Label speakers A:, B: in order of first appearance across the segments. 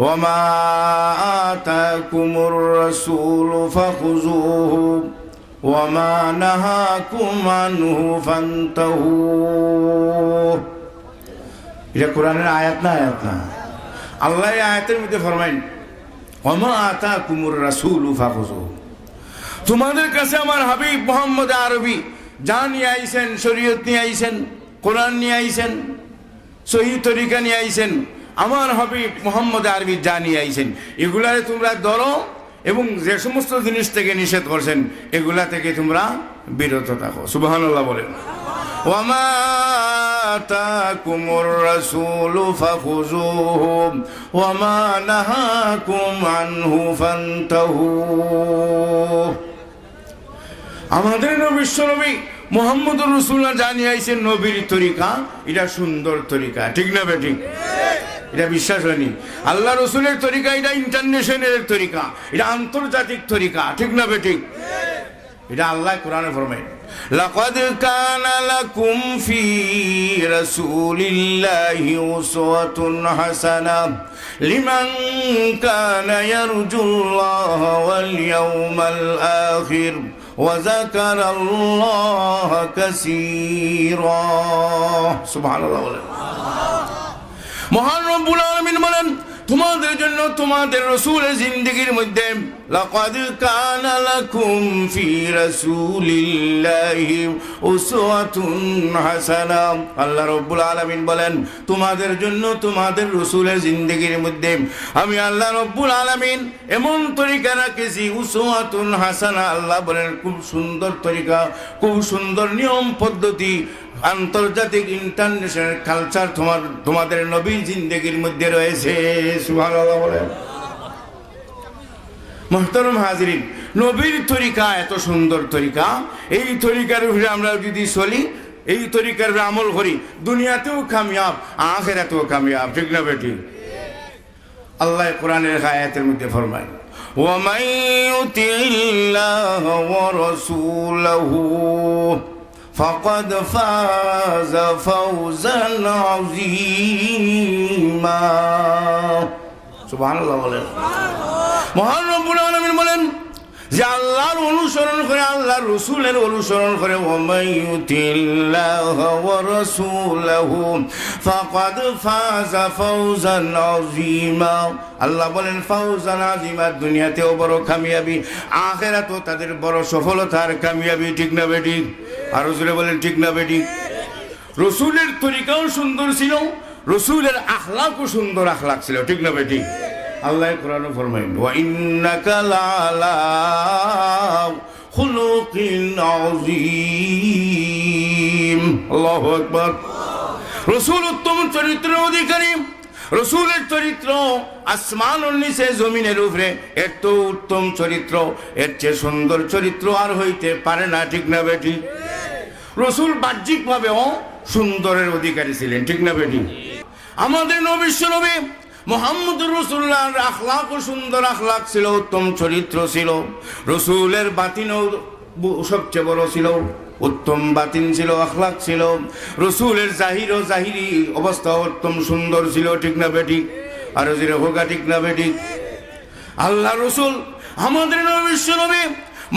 A: ওয়ামা আতাকুমুর রাসূলু ফাখুযুহু ওয়ামা নাহাকুম আনহু ফান্তাহু। এটা কোরআনের আয়াত না? আয়াত না? আল্লাহ এই আয়াতের মধ্যে ফরমাইন ওয়ামা আতাকুমুর রাসূলু ফাখুযুহু, তোমাদের কাছে আমার হাবিব মুহাম্মদ আরবি যা নিয়ে আইছেন, শরীয়ত নিয়ে আইছেন, কোরআন নিয়ে আইছেন, সহি তরিকা নিয়ে আইছেন, আমার হাবিব মুহাম্মদ আরবি যা নিয়ে আইছেন এগুলারে তোমরা ধরো এবং যে সমস্ত জিনিস থেকে নিষেধ করছেন এগুলা থেকে তোমরা বিরত থাকো। সুবহানাল্লাহ বলেন। ওয়ামা আতাকুমুর রাসূলু ফাখুযুহু ওয়ামা নাহাকুম আনহু ফান্তাহু। আমাদের বিশ্বনবী মুহাম্মদুর রাসূলুল্লাহ জানিয়ে আইছেন নবীর তরিকা, এটা সুন্দর তরিকা, ঠিক না বেটি? এটা বিশ্বাস হয়নি? আল্লাহ রসুলের তরিকা এটা ইন্টারন্যাশনাল তরিকা, এটা আন্তর্জাতিক তরিকা, ঠিক না বেটি? এটা আল্লাহ কোরআনে ফরমায় লাকাদ কানা লাকুম ফি রাসূলিল্লাহি উসওয়াতুন হাসানাহ লিমান কানা ইয়ারজুল্লাহা ওয়াল ইয়াওমাল আখির ওয়া যাকারাল্লাহা কাসীরা। সুবহানাল্লাহ বলেন। মহান রব্বুল আলামিন বলেন তোমাদের জন্য তোমাদের রাসূলের জিন্দেগীর মধ্যে লাকাদ কানা লাকুম ফি রাসূলিল্লাহি উসওয়াতুন হাসানাহ। আল্লাহ রব্বুল আলামিন বলেন তোমাদের জন্য তোমাদের রাসূলের জিন্দেগীর মধ্যে আমি আল্লাহ রব্বুল আলামিন এমন তরিকা রেখেছি উসওয়াতুন হাসানা। আল্লাহ বলেন খুব সুন্দর তরিকা, খুব সুন্দর নিয়ম পদ্ধতি, আন্তর্জাতিক ইন্টারন্যাশনাল কালচার তোমাদের নবীর জিন্দেগীর মধ্যে রয়েছে। সুবহানাল্লাহ বলেন। মুহতারাম হাজিরিন, নবীর তরিকা এত সুন্দর তরিকা, এই তরিকার উপরে আমরা যদি চলি, এই তরিকার উপরে আমল করি, দুনিয়াতেও কামিয়াব আখিরাতেও কামিয়াব, ঠিক না বেটি? আল্লাহ কোরআনের আয়াতের মধ্যে ফরমায় ওয়ামান ইউতিল্লাহা ওয়া রাসূলাহু ফাকাদ ফাযা ফাওজান আযীমা। সুবহানাল্লাহ বলেন। মহান রব্বুল আলামিন বলেন যে আল্লাহর অনুসরণ করে, আল্লাহর রাসূলের অনুসরণ করে ওয়ামান ইউতিল্লাহা ওয়া রাসূলাহু ফাকাদ ফাযা ফাওজান আযীমা। আল্লাহ বলেন ফাওজান আযীমা, দুনিয়াতেও বড় কামিয়াবি, আখিরাতেও তাদের বড় সফলতার কামিয়াবি, ঠিক না বেটি? আর রাসূল বলেন ঠিক না বেটি? রাসূলের তরিকাও সুন্দর ছিল, রাসূলের আখলাকও সুন্দর আখলাক ছিল, ঠিক না বেটি? আল্লাহ কোরআনে ফরমায় ওয়া ইন্নাকা লাআলা খুলুকিন আযীম। আল্লাহু আকবার। রাসূল উত্তম চরিত্রের অধিকারী, রাসূলের চরিত্র আসমানের নিচে জমিনের উপরে এত উত্তম চরিত্র, এর চেয়ে সুন্দর চরিত্র আর হইতে পারে না, ঠিক না বেটি? রাসূল বাহ্যিকভাবেও সুন্দরের অধিকারী ছিলেন, ঠিক না বেটি? আমাদের নবী বিশ্বনবী মুহাম্মদুর রাসূলুল্লাহর আখলাকও সুন্দর আখলাক ছিল, উত্তম চরিত্র ছিল। রাসূলের বাতিনও সবচেয়ে বড় ছিল, উত্তম বাতিন ছিল, আখলাক ছিল। রাসূলের জাহিরি অবস্থা উত্তম সুন্দর ছিল, ঠিক না বেটি? আর জিরে হোগা, ঠিক না বেটি? আল্লাহ রাসূল আমাদের নবী বিশ্বনবী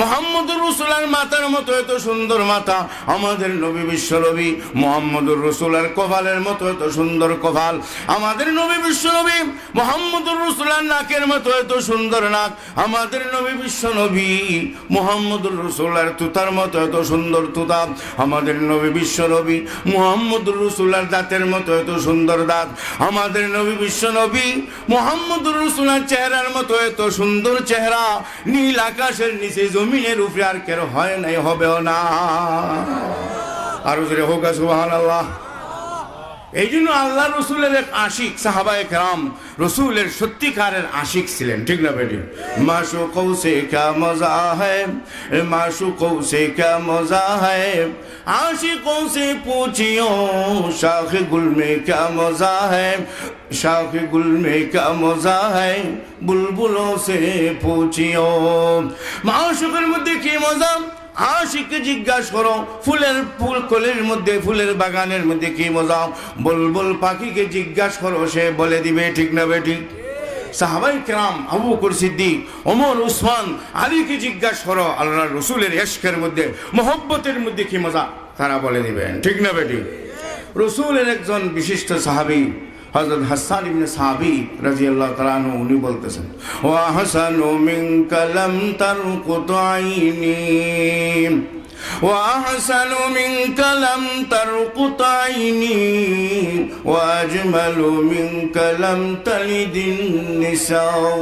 A: মুহাম্মদুর রাসূলের মাথার মতো এত সুন্দর মাথা, আমাদের নবী বিশ্বনবী মুহাম্মদুর রাসূলের কপালের মতো এত সুন্দর কপাল, আমাদের নবী বিশ্বনবী মুহাম্মদুর রাসূলের নাকের মতো এত সুন্দর নাক, আমাদের নবী বিশ্বনবী মুহাম্মদুর রাসূলের তুতার মতো এত সুন্দর তুতা, আমাদের নবী বিশ্বনবী মুহাম্মদুর রাসূলের দাঁতের মতো এত সুন্দর দাঁত, আমাদের নবী বিশ্বনবী মুহাম্মদুর রাসূলের চেহারার মতো এত সুন্দর চেহারা, নীল আকাশের নিচে জমিনের উপরে আর কেউ হয় নাই, হবেও না। আর হোক সুবহানাল্লাহ। এই জন্য আল্লাহ রসুলের এক আশিক সাহাবায়ে কেরাম রসুলের সত্যিকারের আশিক ছিলেন, ঠিক না বেটি? মাশুকৌ সে ক্যা মজা হ্যায়, মাশুকৌ সে ক্যা মজা হ্যায়, आशिकों से पूछियो शाख गुल में क्या मजा है, शाख गुल में क्या मजा है, बुलबुलों से पूछियो। माशुकेर मध्य की मजा आशिक जिज्ञासा करो, फुलेर फुल कलिर मध्य फुलेर बागानेर मध्य की मजा, बुलबुल पाखी के जिज्ञासा करो, से बोले दिबे, ठीक ना बेटी? সাহাবাই কেরাম আবু বকর সিদ্দিক, ওমর, উসমান, আলীকে জিজ্ঞাসা করো আল্লাহ রসুলের ইশকের মধ্যে, মোহব্বতের মধ্যে কি মজা, তারা বলে দিবেন। ঠিক না বেটি? রসুলের একজন বিশিষ্ট সাহাবী হযরত হাসান ইবনে সাবিত রাদিয়াল্লাহু তাআলা আনহু, উনি বলতেছেন, ওয়া হাসানু মিনকা লাম তারকুত আইনি, ওয়া হাসানু মিনকা লাম তারকুত আইনি, ওয়া আজমালু মিনকা লাম তালিদিন নিসাউ।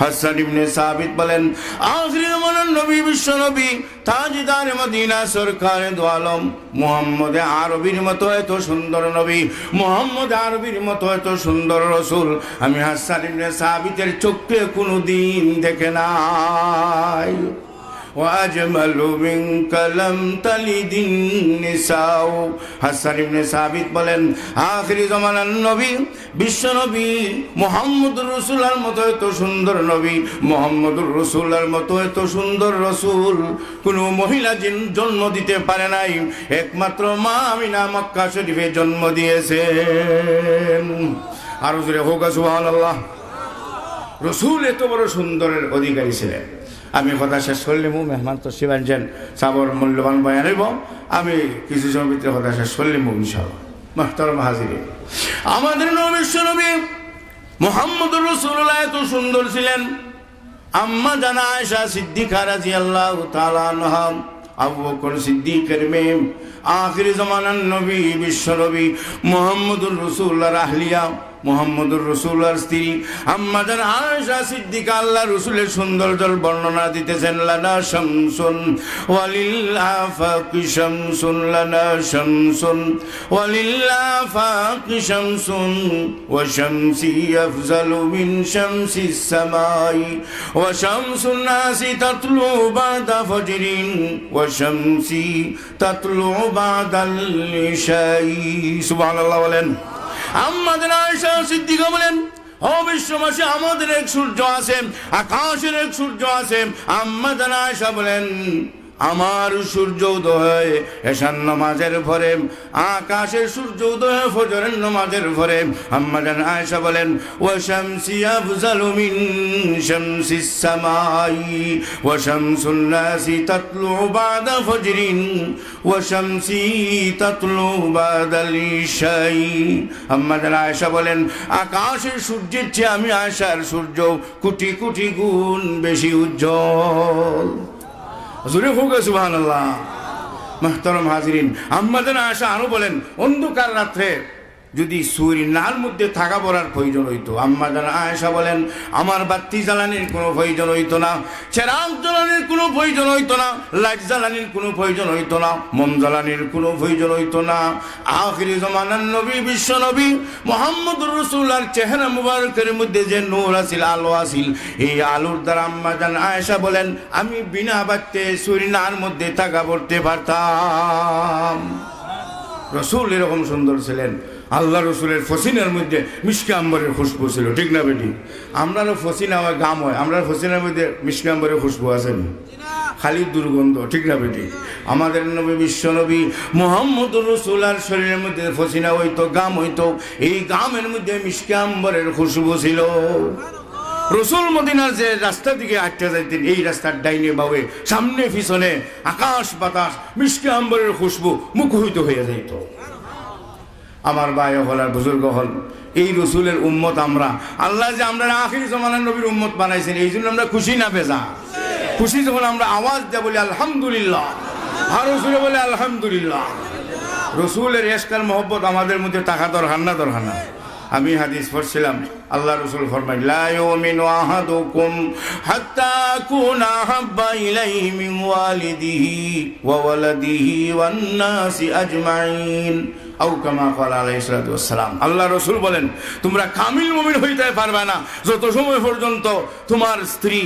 A: হাসান ইবনে সাবিত বলেন, আখির জামানার নবী, বিশ্ব নবী, তাজদার মদিনা, সরকারে দু আলম, মুহাম্মদ আরবির মতো এত সুন্দর নবী, মুহাম্মদ আরবির মতো এত সুন্দর রসুল আমি হাসান ইবনে সাবিতের চোখে কোনোদিন দেখে নাই। ওয়াজমালু মিনকা লাম তালিদিন নিসাউ। হাসান ইবনে সাবিত বলেন, আখিরি জামানার নবী, বিশ্ব নবী মুহাম্মদুর রাসূলের মতো এত সুন্দর নবী, মুহাম্মদুর রাসূলের মতো এত সুন্দর রসুল কোন মহিলা জন্ম দিতে পারে নাই, একমাত্র মা আমিনা মক্কা শরীফে জন্ম দিয়েছেন। আর জোরে হোক সুবহানাল্লাহ। রসুল এত বড় সুন্দরের অধিকারী ছিলেন। আমি কথা শেষ করলে মেহমান তো শিবাঞ্জেন সাবর মূল্যবান বয়ান হইব, আমি কিছু সময় ভিতরে কথা শেষ করলে ইনশাআল্লাহ। মুহতারাম হাজিরিন, আমাদের বিশ্ব নবী মুহাম্মদুর রাসূলুল্লাহ এত সুন্দর ছিলেন। আম্মা জানা আয়েশা সিদ্দিকা রাদিয়াল্লাহু তাআলা আনহা, আবু বকর সিদ্দিকের মেয়ে, আখিরি জামানার নবী, বিশ্ব নবী মুহাম্মদুর রাসূলুল্লাহর আহলিয়া, মুহাম্মদুর রাসূলুল্লাহর স্ত্রী আম্মা জান আয়েশা সিদ্দিকা আল্লাহ রাসূলের সৌন্দর্যের বর্ণনা দিতেছেন। লানা শামসুন ওয়ালিল আফাকি শামসুন, লানা শামসুন ওয়ালিল আফাকি শামসুন, ওয়া শামসি আফজালু মিন শামসিস সামাই, ওয়া শামসুন নাসি তাতলু বাদা ফজরিন, ওয়া শামসি তাতলু বাদাল ইশাই। সুবহানাল্লাহ বলেন। আমাদের আয়েশা সিদ্দিকা বলেন, ও বিশ্ববাসী, আমাদের এক সূর্য আছে, আকাশের এক সূর্য আছে। আমাদের আয়েশা বলেন, আমার সূর্য উদয় এশার নামাজের পরে, আকাশের সূর্য উদয় ফজরের নামাজের পরে। আম্মা জান আয়েশা বলেন, ওয়া শামসি আফজালু মিন শামসিস সামাই, ওয়া শামসুন নাসি তাতলু বাদা ফজরিন, ওয়া শামসি তাতলু বাদাল ইশাই। আম্মা জান আয়েশা বলেন, আকাশের সূর্যের চেয়ে আমি আয়েশার সূর্য কোটি কোটি গুণ বেশি উজ্জ্বল। জোরে হোক সুবহানাল্লাহ। মুহতারাম হাজিরিন, আম্মা জান আয়েশা আরো বলেন, অন্ধকার রাত্রে যদি সূর্যের নার মধ্যে থাকা পড়ার প্রয়োজন হইতো, আম্মা জান আয়েশা বলেন, আমার বাতি জ্বালানির কোনো প্রয়োজন হইতো না, চেরাগ জ্বালানির কোনো প্রয়োজন হইতো না, লাইট জ্বালানির কোনো প্রয়োজন হইতো না, মোম জ্বালানির কোনো প্রয়োজন হইতো না। আখিরি জামানার নবী, বিশ্ব নবী মুহাম্মদুর রাসূলুল্লাহর চেহারা মুবারকের মধ্যে যে নূর আছিল, আলো আছিল, এই আলোর দ্বারা আম্মা জান আয়েশা বলেন, আমি বিনা বাড়তে সূর্যের নার মধ্যে থাকা পড়তে পারতাম। রসুল এরকম সুন্দর ছিলেন। আল্লাহ রসুলের ফসিনার মধ্যে মিশকে আম্বরের খুশবু ছিল। ঠিক না বেটি? আমরারও ফসিনা হয়, গাম হয়, আমরা ফসিনার মধ্যে মিশকে আম্বরের খুশবু আছেন, খালি দুর্গন্ধ। ঠিক না বেটি? আমাদের নবী, বিশ্ব নবী মুহাম্মদুর রাসূলুল্লাহর শরীরের মধ্যে ফসিনা হইতো, গাম হইতো, এই গামের মধ্যে মিশকে আম্বরের খুশবু ছিল। রসুল মদিনার যে রাস্তা দিকে আটটা যাইতেন, এই রাস্তার ডাইনে বামে সামনে পিছনে আকাশ বাতাস মিশকে আম্বরের খুশবু মুখরিত হয়ে যাইত। আমার ভাই হল আর বুজুর্গ হল, এই রসুলের উম্মত আমরা। আল্লাহ যে আমরা আখিরি জামানার নবীর উম্মত বানাইছেন, এই জন্য আমরা খুশি না বেজা? খুশি যখন আমরা আওয়াজ দেয়া বলি আলহামদুলিল্লাহ, আর রসুলে বলে আলহামদুলিল্লাহ। রসুলের ইশকার মহব্বত আমাদের মধ্যে থাকা দরকার না, দরকার না? আমি হাদিস পড়ছিলাম, আল্লাহ রসুল ফরমাই, লা ইউমিনু আহাদুকুম হাত্তা আকুনা আহাব্বা ইলাইহি মিন ওয়ালিদিহি ওয়া ওয়ালাদিহি ওয়ান নাসি আজমাইন, আও কামা ক্বালা আলাইহিস সালাতু ওয়াস সালাম। আল্লাহ রসুল বলেন, তোমরা কামিল মুমিন হইতে পারবে না যত সময় পর্যন্ত তোমার স্ত্রী,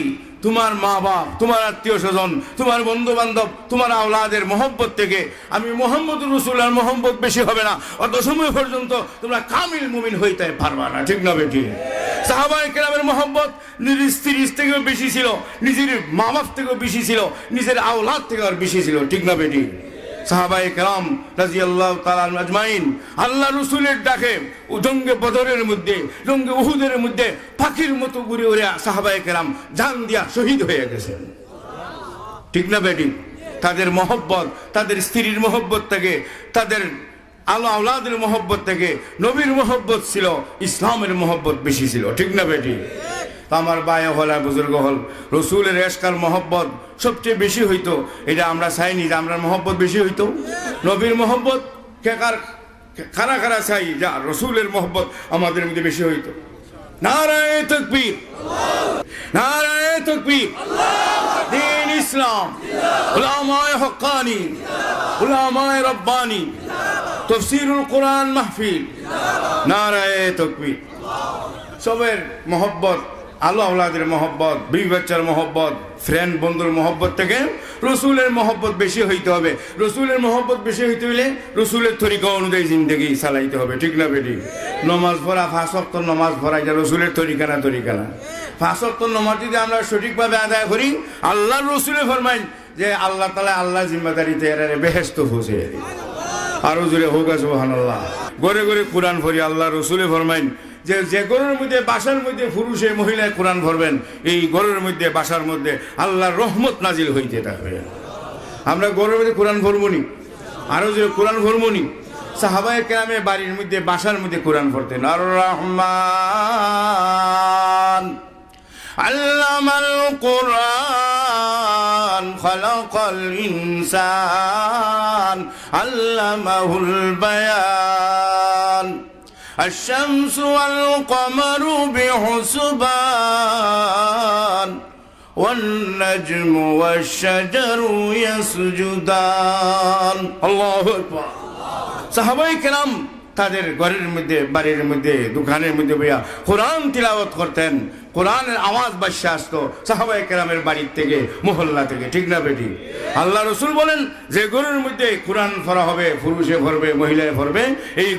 A: তোমার মা বাপ, তোমার আত্মীয় স্বজন, তোমার বন্ধু বান্ধব, তোমার আওলাদের মহব্বত থেকে আমি মুহাম্মদুর রাসূলুল্লাহর মহব্বত বেশি হবে না, অত সময় পর্যন্ত তোমরা কামিল মুমিন হইতে পারবা না। ঠিক না বেটি? সাহাবায়ে কেরামের মহব্বত নিজের স্ত্রীর থেকেও বেশি ছিল, নিজের মা বাপ থেকেও বেশি ছিল, নিজের আওলাদ থেকেও বেশি ছিল। ঠিক না বেটি? সাহাবায়ে কেরাম রাদিয়াল্লাহু তাআলা আজমাইন আল্লাহ রাসূলের ডাকে জঙ্গে বদরের মধ্যে, জঙ্গে উহুদের মধ্যে পাখির মতো উড়ে উড়ে সাহাবায়ে কেরাম জান দিয়া শহীদ হয়ে গেছেন। ঠিক না বেটি? তাদের মহব্বত, তাদের স্ত্রীর মহব্বত থেকে, তাদের আলো আওলাদের মহব্বত থেকে নবীর মহব্বত ছিল, ইসলামের মহব্বত বেশি ছিল। ঠিক না বেটি? তো আমার বায়া হল আর বুজুর্গ হল, রসুলের এশকার মহব্বত সবচেয়ে বেশি হইতো। এটা আমরা চাইনি যে আমরা মহব্বত বেশি হইতো। নবীর মহব্বত কারা কারা চাই যা রসুলের মহব্বত আমাদের মধ্যে বেশি হইতো? নারায়ে তাকবীর, নারায়ে তাকবীর। দ্বীন ইসলাম, উলামায়ে হক্কানি, উলামায়ে রব্বানি, তাফসীরুল কোরআন মাহফিল, নারায়ে তাকবীর। সবের মহব্বত, আলো আওলাদের মহব্বত, বিবি বাচ্চার মহব্বত, ফ্রেন্ড বন্ধুর মহব্বত থেকে রসুলের মহব্বত বেশি হইতে হবে। রসুলের মহব্বত বেশি হইতে হইলে রসুলের তরিকা অনুযায়ী জিন্দগি চালাইতে হবে। ঠিক না বেটি? নমাজ পড়া, 5 ওয়াক্ত নমাজ পড়া, এটা রসুলের তরিকা না? তরিকা না। 5 ওয়াক্ত নমাজ যদি আমরা সঠিকভাবে আদায় করি, আল্লাহ রসুলে ফরমাইন যে আল্লাহ তাআলা আল্লাহ জিম্মাদারিতে এর বেহেশত পৌঁছে দিই। আরো জোরে হোক সুবহানাল্লাহ। ঘরে ঘরে কোরআন পড়ি, আল্লাহ রসুলে ফরমাইন যে যে ঘরের মধ্যে, বাসার মধ্যে পুরুষে মহিলায় কোরআন পড়বেন, এই ঘরের মধ্যে, বাসার মধ্যে আল্লাহর রহমত নাজিল হইতে থাকবে। আমরা ঘরের মধ্যে কোরআন পড়বনি, আরো যে কোরআন পড়বনি। সাহাবায়ে কেরামে বাড়ির মধ্যে, বাসার মধ্যে কোরআন পড়তেন। আর রহমান আল্লামাল কোরআন খালাকাল ইনসান আল্লামাহুল বায়ান الشمس والقمر بحسبان والنجم والشجر يسجدان الله أكبر সাহাবায়ে কেরাম তাদের ঘরের মধ্যে, বাড়ির মধ্যে, দোকানের মধ্যে বইয়া কোরআন তিলাওয়াত করতেন। কোরআনের আওয়াজ বাজছে আসতো সাহাবায়ে কেরামের বাড়ির থেকে, মহল্লা থেকে। ঠিক না বেটি? আল্লাহ রসুল বলেন যে ঘরের মধ্যে কোরআন পড়া হবে, পুরুষে পড়বে, মহিলায় পড়বে, এই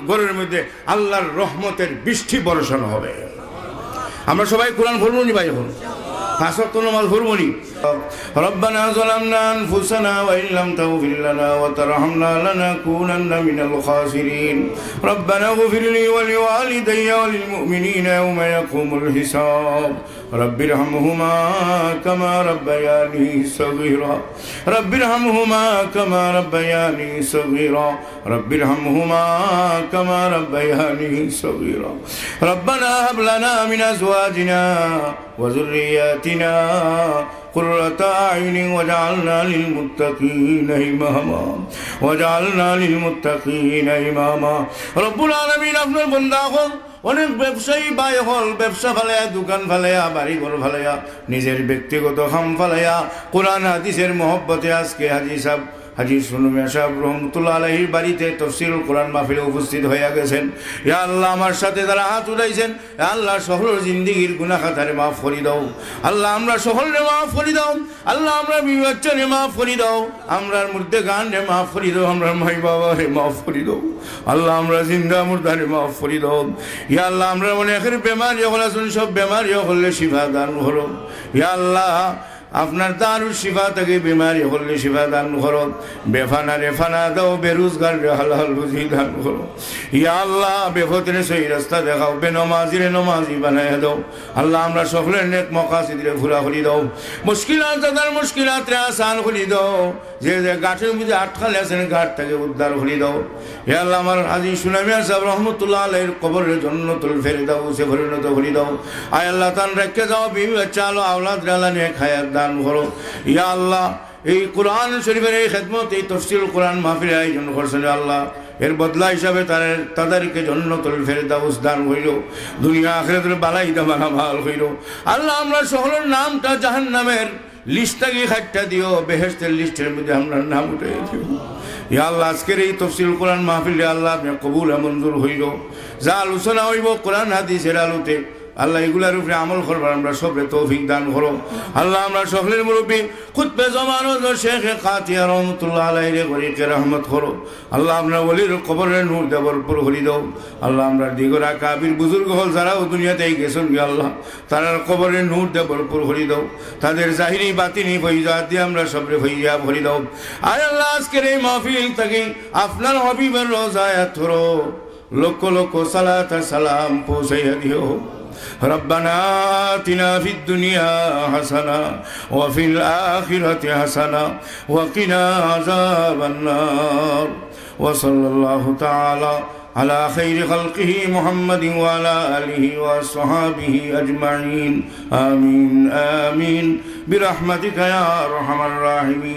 A: ঘরের মধ্যে আল্লাহর রহমতের বৃষ্টি বর্ষণ হবে। আমরা সবাই কোরআন পড়বো নি ভাই? এখন 5 ওয়াক্ত নামাজ পড়বো নি? ربنا ظلمنا أنفسنا وإن لم تغفر لنا وترحمنا لنكونن من الخاسرين ربنا اغفر لي ولوالدي وللمؤمنين يوم يقوم الحساب رب ارحمهما كما ربياني صغيرا رب ارحمهما كما ربياني صغيرا رب ارحمهما كما ربياني صغيرا ربنا هب لنا من أزواجنا وذرياتنا قرة أعين واجعلنا للمتقين إماما واجعلنا للمتقين إماما رب العالمين আপনার বান্দা হল অনেক ব্যবসায়ী ভাই হল, ব্যবসা ফালাইয়া, দোকান ফালাইয়া, বাড়ি ঘর ফালাইয়া, নিজের ব্যক্তিগত খাম ফালাইয়া কোরআন হাদিসের মহব্বতে আজকে হাজি সুনুমিয়া সাহেব রহমতুল্লাহ আলাইহির বাড়িতে তাফসীরুল কোরআন মাহফিলে উপস্থিত হয়ে গেছেন। ইয়া আল্লাহ, আমার সাথে যারা হাত উঠাইছেন, আল্লাহ সকলের জিন্দেগির গুনাহ খাতারে মাফ করে দাও। আল্লাহ আমরা সকলরে মাফ করে দাও। আল্লাহ আমরা বিবাচ্চারে মাফ করে দাও। আমরার মধ্যে গানরে মাফ করে দাও। আমরা মাই বাবারে মাফ করে দাও। আল্লাহ আমরা জিন্দা মুর্দারে মাফ করে দাও। ইয়া আল্লাহ আমরা অনেকের বেমারি হল আছেন, সব বেমারি হলে শিফা দান করো। ইয়া আল্লাহ আপনার দারুল শিফা থেকে বিমারি হলে শিফা দান করো। বেফানা রে ফানা দাও, বেরোজগার রে হালাল রুজি দান করো। ইয়া আল্লাহ বেফতরে সহি রাস্তা দেখাও, বেনমাজিরে নমাজি বানায় দাও। আল্লাহ আমরা সকলের নেক মকাসিদরে পুরা করে দাও। মুশকিলাত যাদের মুশকিলাত রে আসান করে দাও। যে যে গাছের মধ্যে আটকালে আছেন, গাছ থেকে উদ্ধার করে দাও। ইয়া আল্লাহ আমার হাজী সুনামিয়া সাহেব রহমতুল্লাহ আলাইহির কবরের জান্নাতুল ফেরদাউসে পরিণত করে দাও। আয় আল্লাহ তান রেখে দাও, বিবি বাচ্চা আলো আওলাদ আল্লাহ নেক হায়াত দান করো। ইয়া আল্লাহ এই কোরআন শরীফের এই খেদমত, এই তাফসীরুল কোরআন মাহফিলের আয়োজন করছেন আল্লাহ, এর বদলা হিসাবে তাদেরকে জান্নাতুল ফেরদাউস দান হইল, দুনিয়া আখিরাতের বালাই দামানা ভাল হইল। আল্লাহ আমরা সকলের নামটা জাহান্নামের লিস্ট থেকে খাটটা দিও, বেহেশতের লিস্টের মধ্যে আমরা নাম উঠে দিও। ইয়া আল্লাহ আজকের এই তাফসীরুল কোরআন মাহফিলে আল্লাহ আপনি কবুল মঞ্জুর হইল। যা আলোচনা হইব কোরআন হাদিসের আলোতে আল্লাহ এগুলার উপরে আমল করবার আমরা সবরে তৌফিক দান করো আল্লাহ আমরা সকলের মুরব্বী খুতবে জামানত শেখ কাতিয়া রহমতুল্লাহ আলাইহি গরিকে রহমত করো আল্লাহ আমরা ওলির কবরের নূর দিয়ে ভরপুর করে দাও আল্লাহ আমরা দিগরা কাবির বুজুর্গ হল যারাও দুনিয়াতেই গেছেন গে আল্লাহ তারার কবরের নূর দিয়ে ভরপুর করে দাও তাদের জাহিরি বাতিনি ফয়জাত দিয়ে আমরা সবরে ফয়জা ভরে দাও আয় আল্লাহ আজকের এই মাহফিল থেকে আপনার হাবিবের রোজায়াত ধরো লক্ষ লক্ষ সালাত আর সালাম পৌঁছাইয়া দিও ربنا آتنا في الدنيا حسنة وفي الآخرة حسنة وقنا عذاب النار وصلى الله تعالى على خير خلقه محمد وعلى آله وصحابه أجمعين آمين آمين برحمتك يا أرحم الراحمين